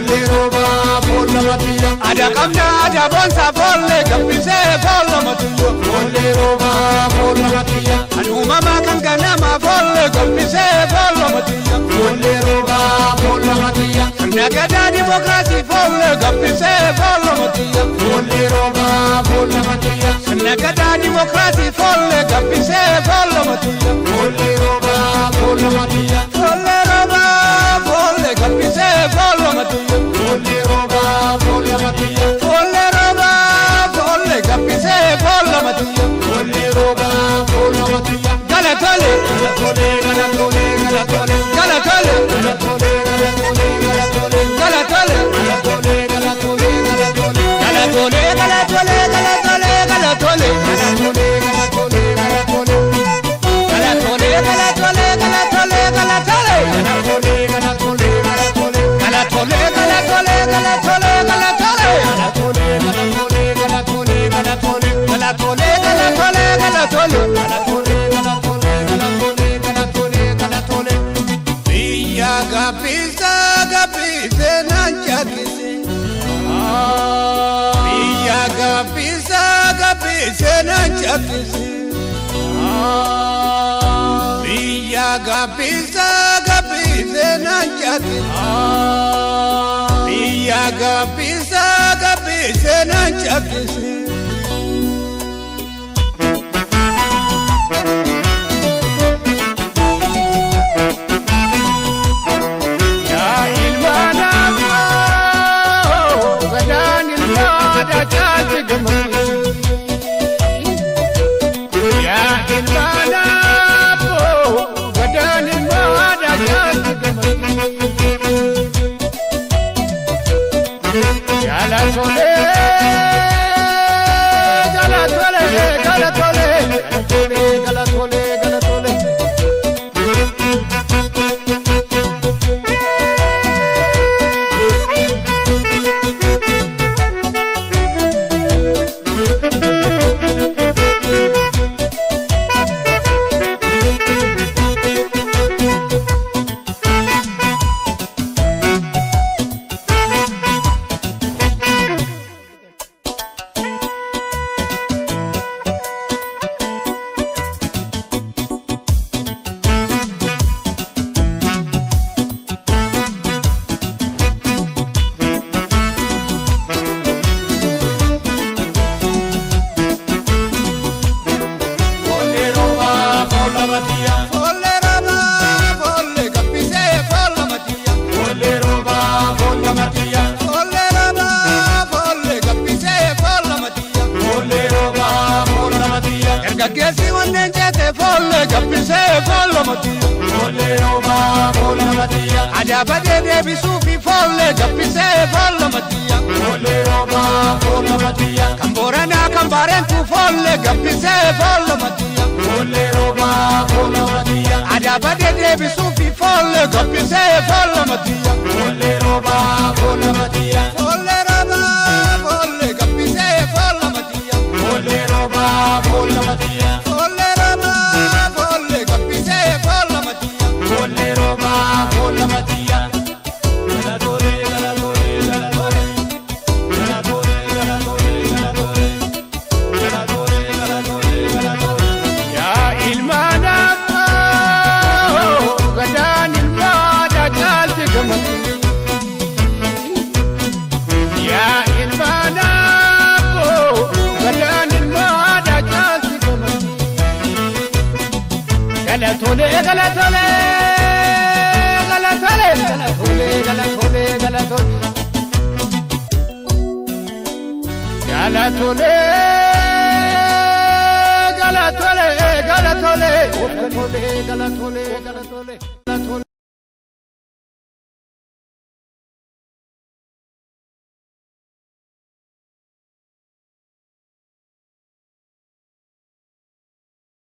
folle roba folla mattia ada kamna ada bonsa folle gambise folla mattia folle roba folla mattia anu mama kangana ma folle gambise folla mattia folle roba folla mattia nagada demokrasi folle gambise folla mattia folle roba folla mattia nagada demokrasi folle gambise folla mattia folle roba folla mattia folle roba folle gambise folla mattia folle roba folla mattia folle roba folle gambise folla mattia folle roba folla mattia galatole galatole galatole galatole galatole galatole galatole galatole galatole galatole galatole galatole galatole galatole galatole Gapisa gapise nanchati Biya gapisa gapise nanchati Ya ilmana gadan ilmada chati gamani Ya ilmana Gaggeessi wanneen jeete folle gabbisee folla matiyya folle roba folla matiyya ajaabadee deebisuufi folle gabbisee folla matiyya folle roba folla matiyya kan booranaa kan baareentuu folle gabbisee folla matiyya folle roba folla matiyya ajaabadee deebisuufi folle gabbisee folla matiyya folle roba folla matiyya folle roba folle gabbisee folla matiyya folle roba folla matiyya folle roba folle gabbisee folla matiyya folle roba folla matiyya galatole galatole galatole galatole galatole galatole galatole galatole galatole ya ilmana gadan ilmada jalti gamati ya ilmana gadan ilmada jalti gamati galatole galatole galatole galatole galatole galatole galatole galatole galatole galatole galatole